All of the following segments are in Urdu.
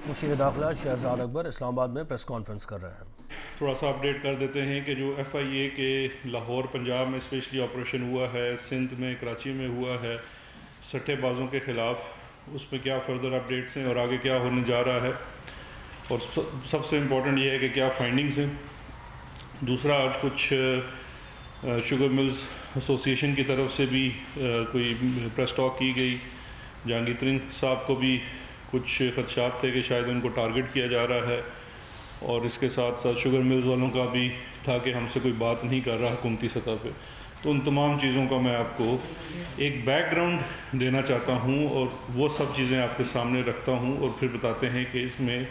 مشیر داخلہ شہزاد اکبر اسلام آباد میں پریس کانفرنس کر رہے ہیں۔ تھوڑا سا اپڈیٹ کر دیتے ہیں کہ جو ایف آئی اے کے لاہور پنجاب میں اسپیشلی آپریشن ہوا ہے، سندھ میں کراچی میں ہوا ہے سٹے بازوں کے خلاف، اس میں کیا فردر اپڈیٹس ہیں اور آگے کیا ہونے جا رہا ہے، اور سب سے امپورٹنٹ یہ ہے کہ کیا فائنڈنگز ہیں۔ دوسرا، آج کچھ شوگر ملز ایسوسی ایشن کی طرف سے بھی کوئی پریس ٹاک کی گئی۔ جہانگیر ترنگ صاحب کو بھی کچھ خدشات تھے کہ شاید ان کو ٹارگٹ کیا جا رہا ہے، اور اس کے ساتھ ساتھ شوگر ملز والوں کا بھی تھا کہ ہم سے کوئی بات نہیں کر رہا حکومتی سطح پہ۔ تو ان تمام چیزوں کا میں آپ کو ایک بیک گراؤنڈ دینا چاہتا ہوں اور وہ سب چیزیں آپ کے سامنے رکھتا ہوں، اور پھر بتاتے ہیں کہ اس میں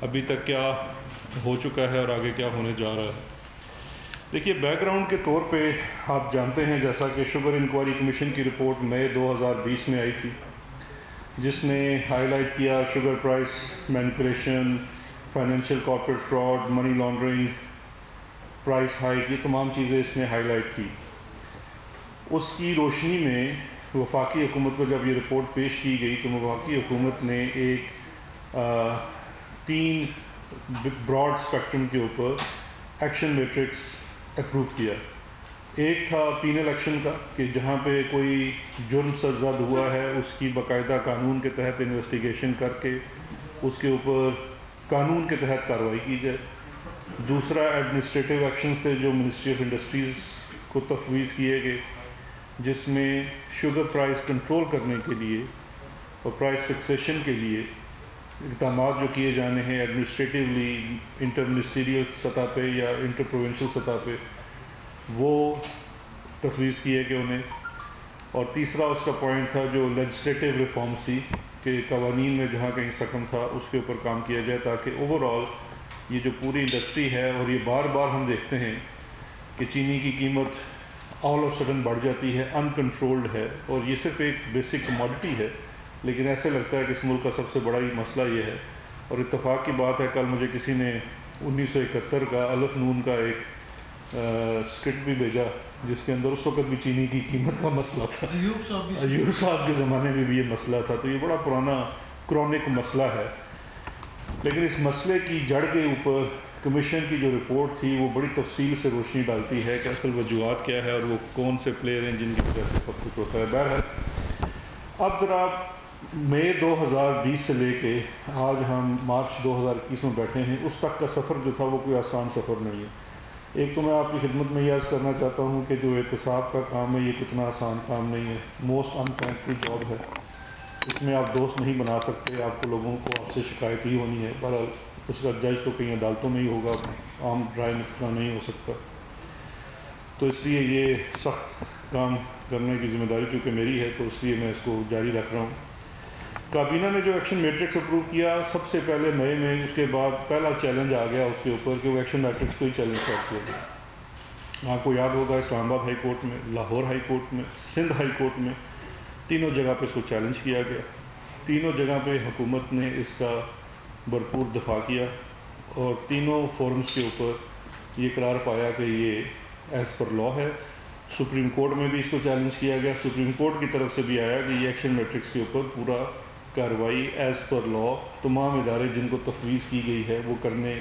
ابھی تک کیا ہو چکا ہے اور آگے کیا ہونے جا رہا ہے۔ دیکھیے، بیک گراؤنڈ کے طور پہ آپ جانتے ہیں جیسا کہ شوگر انکوائری کمیشن کی رپورٹ مئی 2020 میں آئی تھی، جس نے ہائی لائٹ کیا sugar price manipulation, financial corporate fraud, money laundering, price hike, یہ تمام چیزیں اس نے ہائی لائٹ کی۔ اس کی روشنی میں وفاقی حکومت کو جب یہ رپورٹ پیش کی گئی تو وفاقی حکومت نے ایک 3 براڈ اسپیکٹرم کے اوپر ایکشن میٹرکس اپروو کیا۔ ایک تھا پینل ایکشن کا، کہ جہاں پہ کوئی جرم سرزد ہوا ہے اس کی باقاعدہ قانون کے تحت انویسٹیگیشن کر کے اس کے اوپر قانون کے تحت کارروائی کی جائے۔ دوسرا ایڈمنسٹریٹو ایکشنز تھے جو منسٹری آف انڈسٹریز کو تفویض کیے گئے، جس میں شوگر پرائس کنٹرول کرنے کے لیے اور پرائس فکسیشن کے لیے اقدامات جو کیے جانے ہیں ایڈمنسٹریٹیولی انٹر منسٹریل سطح پہ یا انٹر پروونشل سطح پہ، وہ تفویض کیے گئے انہیں۔ اور تیسرا اس کا پوائنٹ تھا جو لیجسلیٹو ریفارمز تھی، کہ قوانین میں جہاں کہیں سکم تھا اس کے اوپر کام کیا جائے، تاکہ اوور آل یہ جو پوری انڈسٹری ہے، اور یہ بار بار ہم دیکھتے ہیں کہ چینی کی قیمت آل آف سڈن بڑھ جاتی ہے، ان کنٹرولڈ ہے، اور یہ صرف ایک بیسک کموڈٹی ہے، لیکن ایسے لگتا ہے کہ اس ملک کا سب سے بڑا ہی مسئلہ یہ ہے۔ اور اتفاق کی بات ہے، کل مجھے کسی نے 1971 کا الف نون کا ایک اسکرپٹ بھی بھیجا، جس کے اندر اس وقت بھی چینی کی قیمت کا مسئلہ تھا، ایوب صاحب کے زمانے میں بھی یہ مسئلہ تھا۔ تو یہ بڑا پرانا کرونک مسئلہ ہے، لیکن اس مسئلے کی جڑ کے اوپر کمیشن کی جو رپورٹ تھی وہ بڑی تفصیل سے روشنی ڈالتی ہے کہ اصل وجوہات کیا ہے اور وہ کون سے پلیئر ہیں جن کی وجہ سے سب کچھ ہوتا ہے۔ بہرحال اب ذرا مئی 2020 سے لے کے آج ہم مارچ 2021 میں بیٹھے ہیں، اس تک کا سفر جو تھا وہ کوئی آسان سفر نہیں ہے۔ ایک تو میں آپ کی خدمت میں یہ عرض کرنا چاہتا ہوں کہ جو احتساب کا کام ہے یہ کتنا آسان کام نہیں ہے، موسٹ انتھینکفل جاب ہے۔ اس میں آپ دوست نہیں بنا سکتے، آپ کو لوگوں کو آپ سے شکایت ہی ہونی ہے۔ بہرحال اس کا جج تو کہیں عدالتوں میں ہی ہوگا، عام رائے میں اتنا نہیں ہو سکتا۔ تو اس لیے یہ سخت کام کرنے کی ذمہ داری چونکہ میری ہے، تو اس لیے میں اس کو جاری رکھ رہا ہوں۔ کابینہ نے جو ایکشن میٹرکس اپروو کیا سب سے پہلے مئی میں، اس کے بعد پہلا چیلنج آ گیا اس کے اوپر کہ وہ ایکشن میٹرکس کو ہی چیلنج کر دیا گیا۔ آپ کو یاد ہوگا اسلام آباد ہائی کورٹ میں، لاہور ہائی کورٹ میں، سندھ ہائی کورٹ میں، تینوں جگہ پہ اس کو چیلنج کیا گیا۔ تینوں جگہ پہ حکومت نے اس کا بھرپور دفاع کیا، اور تینوں فورمز کے اوپر یہ قرار پایا کہ یہ ایز پر لا ہے۔ سپریم کورٹ میں بھی اس کو چیلنج کیا گیا، سپریم کورٹ کی طرف سے بھی آیا کہ یہ ایکشن میٹرکس کے اوپر پورا کارروائی ایز پر لا، تمام ادارے جن کو تفویض کی گئی ہے وہ کرنے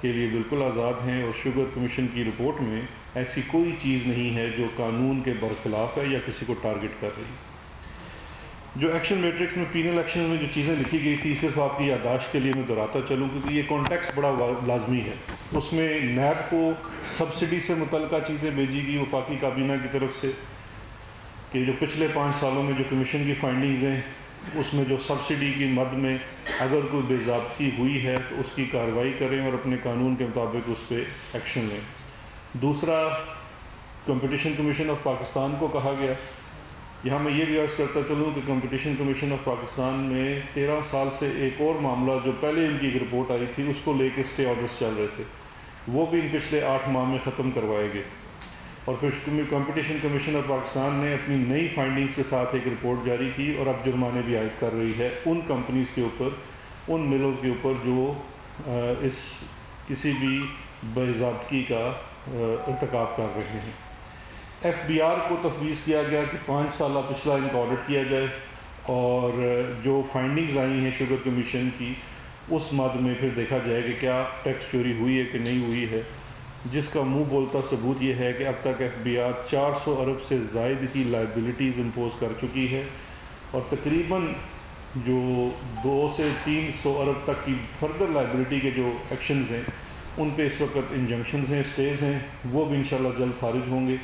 کے لیے بالکل آزاد ہیں، اور شوگر کمیشن کی رپورٹ میں ایسی کوئی چیز نہیں ہے جو قانون کے برخلاف ہے یا کسی کو ٹارگٹ کر رہی۔ جو ایکشن میٹرکس میں پینل ایکشن میں جو چیزیں لکھی گئی تھی، صرف آپ کی یادداشت کے لیے میں دہراتا چلوں کیونکہ یہ کانٹیکسٹ بڑا لازمی ہے۔ اس میں نیب کو سبسڈی سے متعلقہ چیزیں بھیجی گئی وفاقی کابینہ کی طرف سے، کہ جو پچھلے 5 سالوں میں جو کمیشن کی فائنڈنگز ہیں اس میں جو سبسڈی کی مد میں اگر کوئی بے ضابطگی ہوئی ہے تو اس کی کارروائی کریں اور اپنے قانون کے مطابق اس پہ ایکشن لیں۔ دوسرا، کمپٹیشن کمیشن آف پاکستان کو کہا گیا، یہاں میں یہ بھی عرض کرتا چلوں کہ کمپٹیشن کمیشن آف پاکستان میں 13 سال سے ایک اور معاملہ جو پہلے ان کی ایک رپورٹ آئی تھی اس کو لے کے اسٹے آرڈرز چل رہے تھے، وہ بھی ان پچھلے 8 ماہ میں ختم کروائے گئے۔ اور پھر کمپٹیشن کمیشن آف پاکستان نے اپنی نئی فائنڈنگز کے ساتھ ایک رپورٹ جاری کی اور اب جرمانے بھی عائد کر رہی ہے ان کمپنیز کے اوپر، ان ملز کے اوپر جو اس کسی بھی بے ضابطگی کا ارتکاب کر رہے ہیں۔ ایف بی آر کو تفویض کیا گیا کہ 5 سالہ پچھلا ان کا آڈٹ کیا جائے، اور جو فائنڈنگز آئی ہیں شوگر کمیشن کی اس مد میں پھر دیکھا جائے کہ کیا ٹیکس چوری ہوئی ہے کہ نہیں ہوئی ہے، جس کا منہ بولتا ثبوت یہ ہے کہ اب تک ایف بی آر 400 ارب سے زائد کی لائبلٹیز امپوز کر چکی ہے، اور تقریباً جو 200 سے 300 ارب تک کی فردر لائبلٹی کے جو ایکشنز ہیں ان پہ اس وقت انجنکشنز ہیں، اسٹیز ہیں، وہ بھی انشاءاللہ جلد خارج ہوں گے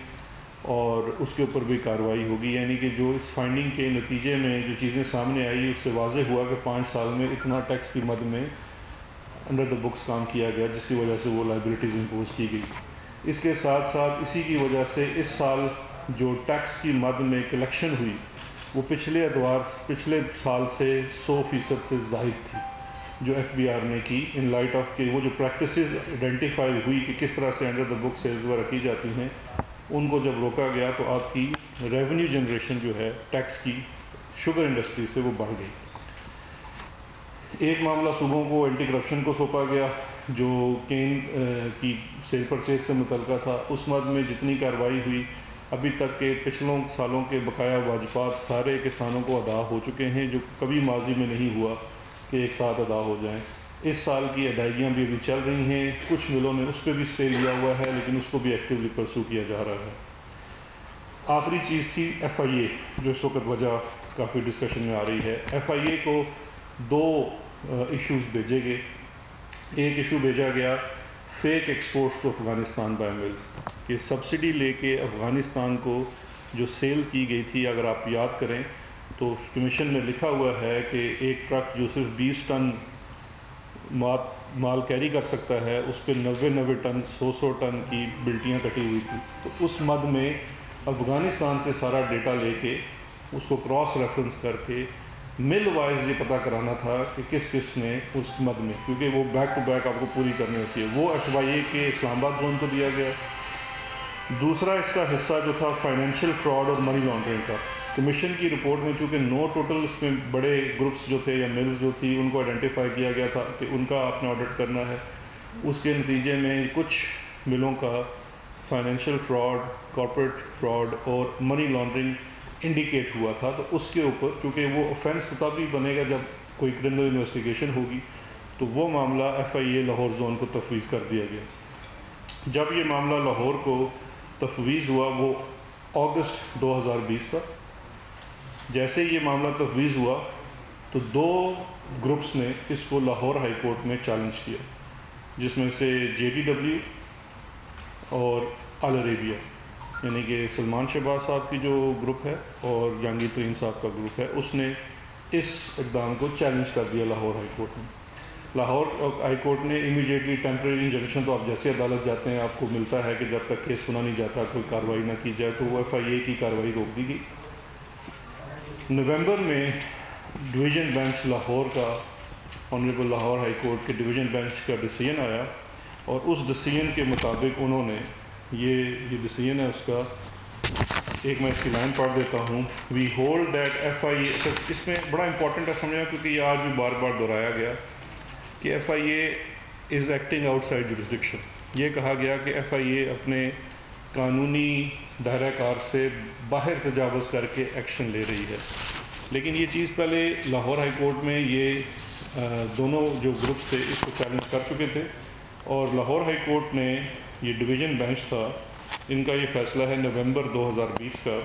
اور اس کے اوپر بھی کارروائی ہوگی. یعنی کہ جو اس فائنڈنگ کے نتیجے میں جو چیزیں سامنے آئی اس سے واضح ہوا کہ 5 سال میں اتنا ٹیکس کی مد میں انڈر دا بکس کام کیا گیا، جس کی وجہ سے وہ لائبلٹیز امپوز کی گئی. اس کے ساتھ ساتھ اسی کی وجہ سے اس سال جو ٹیکس کی مد میں کلیکشن ہوئی وہ پچھلے سال سے 100% سے زائد تھی جو ایف بی آر نے کی، ان لائٹ آف کہ وہ جو پریکٹسز آئیڈینٹیفائی ہوئی کہ کس طرح سے انڈر دا بک سیلز وغیرہ کی جاتی ہیں، ان کو جب روکا گیا تو آپ کی ریونیو جنریشن جو ہے ٹیکس کی شوگر انڈسٹری سے وہ بڑھ گئی. ایک معاملہ صوبوں کو اینٹی کرپشن کو سونپا گیا جو کین کی سیل پرچیز سے متعلقہ تھا. اس مد میں جتنی کارروائی ہوئی ابھی تک کے پچھلوں سالوں کے بقایا واجبات سارے کسانوں کو ادا ہو چکے ہیں، جو کبھی ماضی میں نہیں ہوا کہ ایک ساتھ ادا ہو جائیں. اس سال کی ادائیگیاں بھی ابھی چل رہی ہیں، کچھ ملوں نے اس پہ بھی اسٹے لیا ہوا ہے لیکن اس کو بھی ایکٹیولی پرسو کیا جا رہا ہے. آخری چیز تھی ایف آئی اے، جو اس وقت وجہ کافی ڈسکشن میں آ رہی ہے. ایف آئی اے کو 2 ایشوز بھیجے گئے. ایک ایشو بھیجا گیا fake exports to Afghanistan by mills, کہ سبسڈی لے کے افغانستان کو جو سیل کی گئی تھی، اگر آپ یاد کریں تو کمیشن میں لکھا ہوا ہے کہ ایک ٹرک جو صرف 20 ٹن مال کیری کر سکتا ہے اس پہ 90 ٹن 100 ٹن کی بلٹیاں کٹی ہوئی تھی. تو اس مد میں افغانستان سے سارا ڈیٹا لے کے اس کو کراس ریفرنس کر کے مل وائز یہ پتہ کرانا تھا کہ کس کس نے اس مد میں، کیونکہ وہ بیک ٹو بیک آپ کو پوری کرنی ہوتی ہے. وہ ایف وائی اے کے اسلام آباد زون کو دیا گیا. دوسرا اس کا حصہ جو تھا فائنینشیل فراڈ اور منی لانڈرنگ کا، کمیشن کی رپورٹ میں چونکہ 9 ٹوٹل اس میں بڑے گروپس جو تھے یا ملز جو تھی ان کو آئیڈینٹیفائی کیا گیا تھا کہ ان کا آپ نے آڈٹ کرنا ہے. اس کے نتیجے میں کچھ ملوں کا فائنینشیل فراڈ، کارپوریٹ فراڈ اور منی لانڈرنگ انڈیکیٹ ہوا تھا. تو اس کے اوپر چونکہ وہ اوفینس تب ہی بنے گا جب کوئی کرمنل انویسٹیگیشن ہوگی، تو وہ معاملہ F I a Lahore zone کو تفویض کر دیا گیا. جب یہ معاملہ لاہور کو تفویض ہوا وہ اگست 2020 کا، جیسے یہ معاملہ تفویض ہوا تو 2 گروپس نے اس کو لاہور ہائی کورٹ میں چیلنج کیا، جس میں سے جے ڈی ڈبلیو اور ال عربیہ، یعنی کہ سلمان شہباز صاحب کی جو گروپ ہے اور جہانگیر ترین صاحب کا گروپ ہے، اس نے اس اقدام کو چیلنج کر دیا لاہور ہائی کورٹ میں. لاہور ہائی کورٹ نے امیڈیٹلی ٹیمپریری انجنکشن، تو آپ جیسے عدالت جاتے ہیں آپ کو ملتا ہے کہ جب تک کیس سنا نہیں جاتا کوئی کارروائی نہ کی جائے، تو وہ ایف آئی اے کی کارروائی روک دی گئی. نومبر میں ڈویژن بینچ لاہور کا، آنریبل لاہور ہائی کورٹ کے ڈویژن بینچ کا ڈیسیژن آیا، اور اس ڈیسیژن کے مطابق انہوں نے یہ ڈیسیژن ہے اس کا، ایک میں اس کی لائن پڑھ دیتا ہوں. وی ہولڈ دیٹ ایف آئی اے، اس میں بڑا امپورٹنٹ ہے سمجھنا کیونکہ یہ آج بھی بار بار دہرایا گیا کہ F I A is acting outside jurisdiction. یہ کہا گیا کہ ایف آئی اے اپنے قانونی دائرہ کار سے باہر تجاوز کر کے ایکشن لے رہی ہے. لیکن یہ چیز پہلے لاہور ہائی کورٹ میں یہ دونوں جو گروپس تھے اس کو چیلنج کر چکے تھے، اور لاہور ہائی کورٹ نے، یہ ڈویژن بینچ تھا، ان کا یہ فیصلہ ہے نومبر 2020 کا،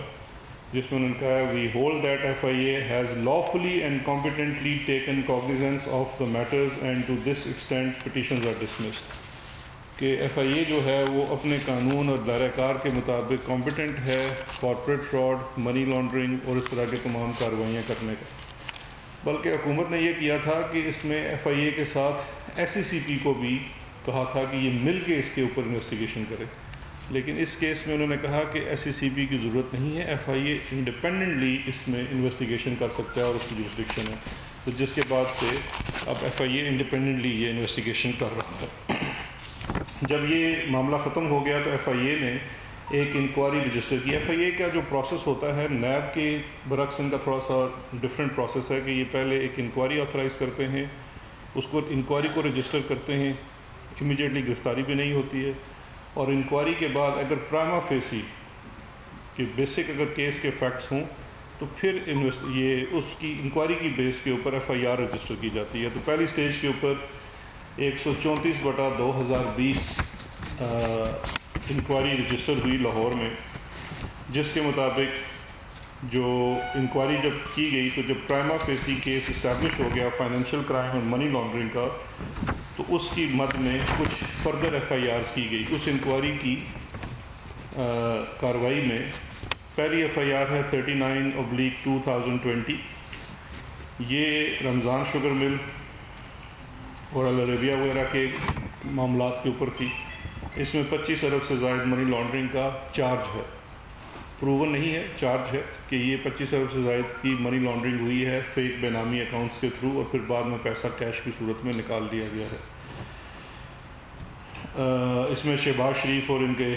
جس میں انہوں نے کہا we hold that F I A has lawfully and competently taken cognizance of the matters and to this extent petitions are dismissed. کہ ایف آئی اے جو ہے وہ اپنے قانون اور دائرہ کار کے مطابق کمپیٹنٹ ہے کارپوریٹ فراڈ، منی لانڈرنگ اور اس طرح کے تمام کارروائیاں کرنے کا. بلکہ حکومت نے یہ کیا تھا کہ اس میں ایف آئی اے کے ساتھ ایس سی سی پی کو بھی کہا تھا کہ یہ مل کے اس کے اوپر انویسٹیگیشن کرے. لیکن اس کیس میں انہوں نے کہا کہ ایس سی سی پی کی ضرورت نہیں ہے، ایف آئی اے انڈیپینڈنٹلی اس میں انویسٹیگیشن کر سکتا ہے اور اس کی جورسڈکشن ہے. تو جس کے بعد سے اب ایف آئی اے انڈیپینڈنٹلی یہ انویسٹیگیشن کر رہا ہے. جب یہ معاملہ ختم ہو گیا تو ایف آئی اے نے ایک انکوائری رجسٹر کی. ایف آئی اے کا جو پروسیس ہوتا ہے نیب کے برعکس ان کا تھوڑا سا ڈفرینٹ پروسیس ہے کہ یہ پہلے ایک انکوائری آتھرائز کرتے ہیں، اس کو انکوائری کو رجسٹر کرتے ہیں، امیڈیٹلی گرفتاری بھی نہیں ہوتی ہے، اور انکوائری کے بعد اگر پرائما فیسی کہ بیسک اگر کیس کے فیکٹس ہوں تو پھر یہ اس کی انکوائری کی بیس کے اوپر ایف آئی آر رجسٹر کی جاتی ہے. تو پہلی سٹیج کے اوپر 134/2020 انکوائری رجسٹر ہوئی لاہور میں، جس کے مطابق جو انکوائری جب کی گئی تو جب پرائما فیسی کیس اسٹیبلش ہو گیا فائنینشیل کرائم اور منی لانڈرنگ کا، تو اس کی مد میں کچھ فردر ایف آئی آرز کی گئی. اس انکوائری کی کارروائی میں پہلی ایف آئی آر ہے 39/2020. یہ رمضان شوگر مل اور العربیہ وغیرہ کے معاملات کے اوپر تھی. اس میں 25 ارب سے زائد منی لانڈرنگ کا چارج ہے، پروون نہیں ہے، چارج ہے کہ یہ 25 ارب سے زائد کی منی لانڈرنگ ہوئی ہے فیک بے نامی اکاؤنٹس کے تھرو، اور پھر بعد میں پیسہ کیش کی صورت میں نکال دیا گیا ہے. اس میں شہباز شریف اور ان کے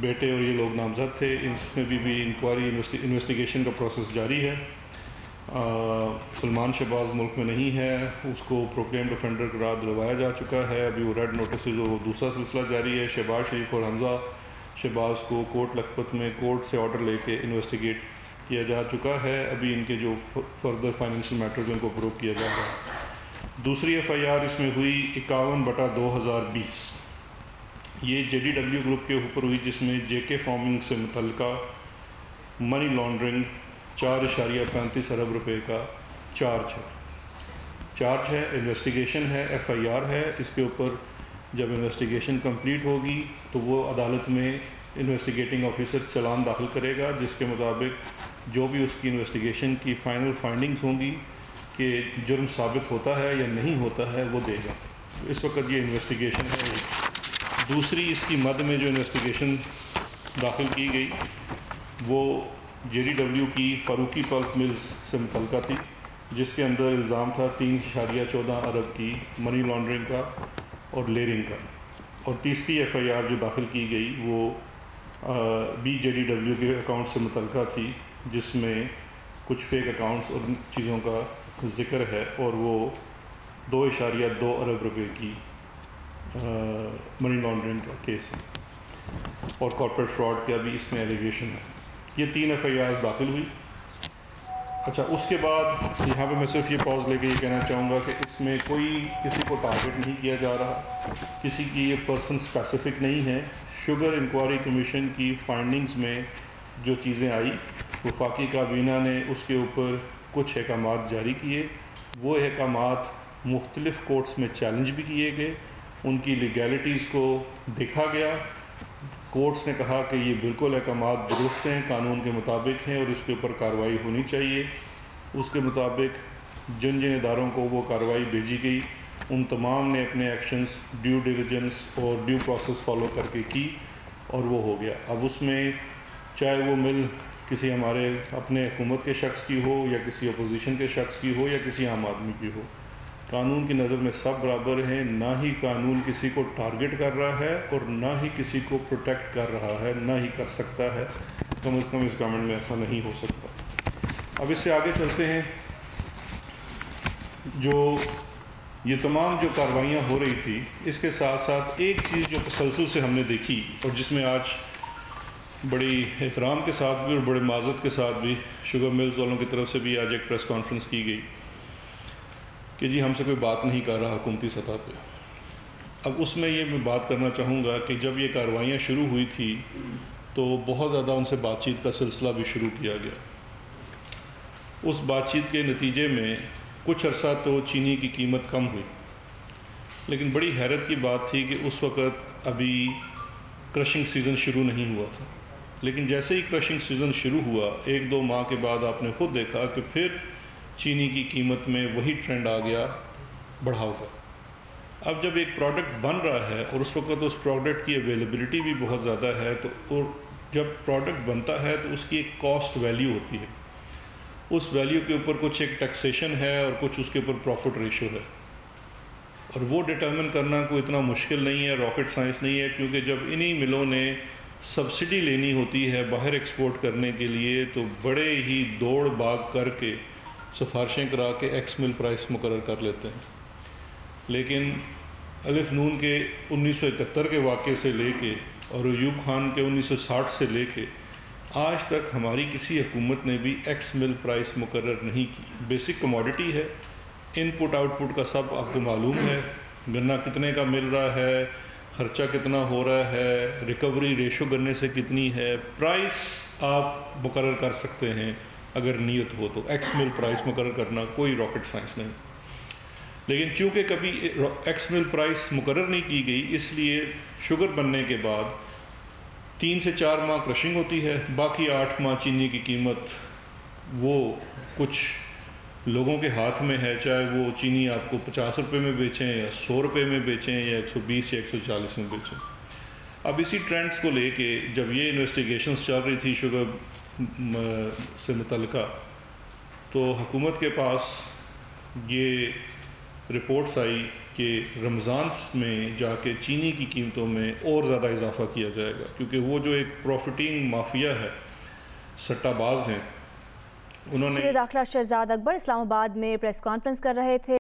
بیٹے اور یہ لوگ نامزد تھے. اس میں بھی انکوائری انویسٹیگیشن کا پروسیس جاری ہے. سلمان شہباز ملک میں نہیں ہے، اس کو پروکلیمڈ افینڈر قرار دلوایا جا چکا ہے. ابھی وہ ریڈ نوٹسز اور وہ دوسرا سلسلہ جاری ہے. شہباز شریف اور حمزہ شہباز کو کوٹ لکھپت میں کورٹ سے آرڈر لے کے انویسٹیگیٹ کیا جا چکا ہے. ابھی ان کے جو فردر فائنینشیل میٹرز ان کو پروو کیا جا رہا ہے. دوسری ایف آئی آر اس میں ہوئی 51/2020. یہ جے ڈی ڈبلیو گروپ کے اوپر ہوئی، جس میں جے کے فارمنگ سے متعلقہ منی لانڈرنگ 4.35 ارب روپے کا چارج ہے. انویسٹیگیشن ہے، ایف آئی آر ہے. اس کے اوپر جب انویسٹیگیشن کمپلیٹ ہوگی تو وہ عدالت میں انویسٹیگیٹنگ آفیسر چلان داخل کرے گا، جس کے مطابق جو بھی اس کی انویسٹیگیشن کی فائنل فائنڈنگز ہوں گی کہ جرم ثابت ہوتا ہے یا نہیں ہوتا ہے وہ دے گا. اس وقت یہ انویسٹیگیشن ہے. دوسری اس کی مد میں جو انویسٹیگیشن داخل کی گئی وہ جے ڈی ڈبلیو کی فاروقی پلپ ملز سے متعلقہ تھی، جس کے اندر الزام تھا 3.14 ارب کی منی لانڈرنگ کا اور لیرنگ کا. اور تیسری ایف آئی آر جو داخل کی گئی وہ بھی جے ڈی ڈبلیو کے اکاؤنٹ سے متعلقہ تھی، جس میں کچھ فیک اکاؤنٹس اور چیزوں کا ذکر ہے، اور وہ 2.2 ارب روپے کی منی لانڈرنگ کا کیس ہے، اور کارپوریٹ فراڈ کا بھی اس میں ایلیگیشن ہے. یہ 3 ایف آئی آرز داخل ہوئی. اچھا، اس کے بعد یہاں پہ میں صرف یہ پاز لے کے یہ کہنا چاہوں گا کہ اس میں کوئی کسی کو ٹارگٹ نہیں کیا جا رہا، کسی کی یہ پرسن اسپیسیفک نہیں ہے. شوگر انکوائری کمیشن کی فائنڈنگز میں جو چیزیں آئی، وفاقی کابینہ نے اس کے اوپر کچھ احکامات جاری کیے. وہ احکامات مختلف کورٹس میں چیلنج بھی کیے گئے، ان کی لیگیلٹیز کو دیکھا گیا. کورٹس نے کہا کہ یہ بالکل احکامات درست ہیں، قانون کے مطابق ہیں اور اس کے اوپر کارروائی ہونی چاہیے. اس کے مطابق جن اداروں کو وہ کارروائی بھیجی گئی ان تمام نے اپنے ایکشنز ڈیو ڈیلیجنس اور ڈیو پروسیس فالو کر کے کی، اور وہ ہو گیا. اب اس میں چاہے وہ مل کسی ہمارے اپنے حکومت کے شخص کی ہو یا کسی اپوزیشن کے شخص کی ہو یا کسی عام آدمی کی ہو، قانون کی نظر میں سب برابر ہیں. نہ ہی قانون کسی کو ٹارگٹ کر رہا ہے اور نہ ہی کسی کو پروٹیکٹ کر رہا ہے، نہ ہی کر سکتا ہے. کم از کم اس گورنمنٹ میں ایسا نہیں ہو سکتا. اب اس سے آگے چلتے ہیں. جو یہ تمام جو کارروائیاں ہو رہی تھی، اس کے ساتھ ساتھ ایک چیز جو تسلسل سے ہم نے دیکھی اور جس میں آج بڑی احترام کے ساتھ بھی اور بڑے معذرت کے ساتھ بھی شوگر ملز والوں کی طرف سے بھی آج ایک پریس کانفرنس کی گئی کہ جی ہم سے کوئی بات نہیں کر رہا حکومتی سطح پہ. اب اس میں یہ میں بات کرنا چاہوں گا کہ جب یہ کارروائیاں شروع ہوئی تھی تو بہت زیادہ ان سے بات چیت کا سلسلہ بھی شروع کیا گیا. اس بات چیت کے نتیجے میں کچھ عرصہ تو چینی کی قیمت کم ہوئی، لیکن بڑی حیرت کی بات تھی کہ اس وقت ابھی کرشنگ سیزن شروع نہیں ہوا تھا. لیکن جیسے ہی کرشنگ سیزن شروع ہوا 1-2 ماہ کے بعد آپ نے خود دیکھا کہ پھر چینی کی قیمت میں وہی ٹرینڈ آ گیا بڑھاؤ کا. اب جب ایک پروڈکٹ بن رہا ہے اور اس وقت اس پروڈکٹ کی اویلیبلٹی بھی بہت زیادہ ہے، تو اور جب پروڈکٹ بنتا ہے تو اس کی ایک کاسٹ ویلیو ہوتی ہے. اس ویلیو کے اوپر کچھ ایک ٹیکسیشن ہے اور کچھ اس کے اوپر پروفٹ ریشو ہے، اور وہ ڈٹرمن کرنا کوئی اتنا مشکل نہیں ہے، راکٹ سائنس نہیں ہے. کیونکہ جب انہی ملوں نے سبسڈی لینی ہوتی ہے باہر ایکسپورٹ کرنے کے لیے تو بڑے ہی دوڑ بھاگ کر کے سفارشیں کرا کے ایکس مل پرائس مقرر کر لیتے ہیں. لیکن الف نون کے 1971 کے واقعے سے لے کے اور ایوب خان کے 1960 سے لے کے آج تک ہماری کسی حکومت نے بھی ایکس مل پرائس مقرر نہیں کی. بیسک کموڈٹی ہے, ان پٹ آؤٹ پٹ کا سب آپ کو معلوم ہے, گنا کتنے کا مل رہا ہے, خرچہ کتنا ہو رہا ہے, ریکوری ریشو گنے سے کتنی ہے. پرائس آپ مقرر کر سکتے ہیں اگر نیت ہو تو. ایکس مل پرائس مقرر کرنا کوئی راکٹ سائنس نہیں. لیکن چونکہ کبھی ایکس مل پرائس مقرر نہیں کی گئی, اس لیے شوگر بننے کے بعد 3 سے 4 ماہ کرشنگ ہوتی ہے, باقی 8 ماہ چینی کی قیمت وہ کچھ لوگوں کے ہاتھ میں ہے, چاہے وہ چینی آپ کو 50 روپے میں بیچیں یا 100 روپے میں بیچیں یا 120 یا 140 میں بیچیں. اب اسی ٹرینڈز کو لے کے جب یہ انویسٹیگیشنز چل رہی تھی شوگر سے متعلقہ, تو حکومت کے پاس یہ رپورٹس آئی کہ رمضان میں جا کے چینی کی قیمتوں میں اور زیادہ اضافہ کیا جائے گا, کیونکہ وہ جو ایک پروفٹنگ مافیا ہے, سٹہ باز ہیں, انہوں نے. داخلہ شہزاد اکبر اسلام آباد میں پریس کانفرنس کر رہے تھے.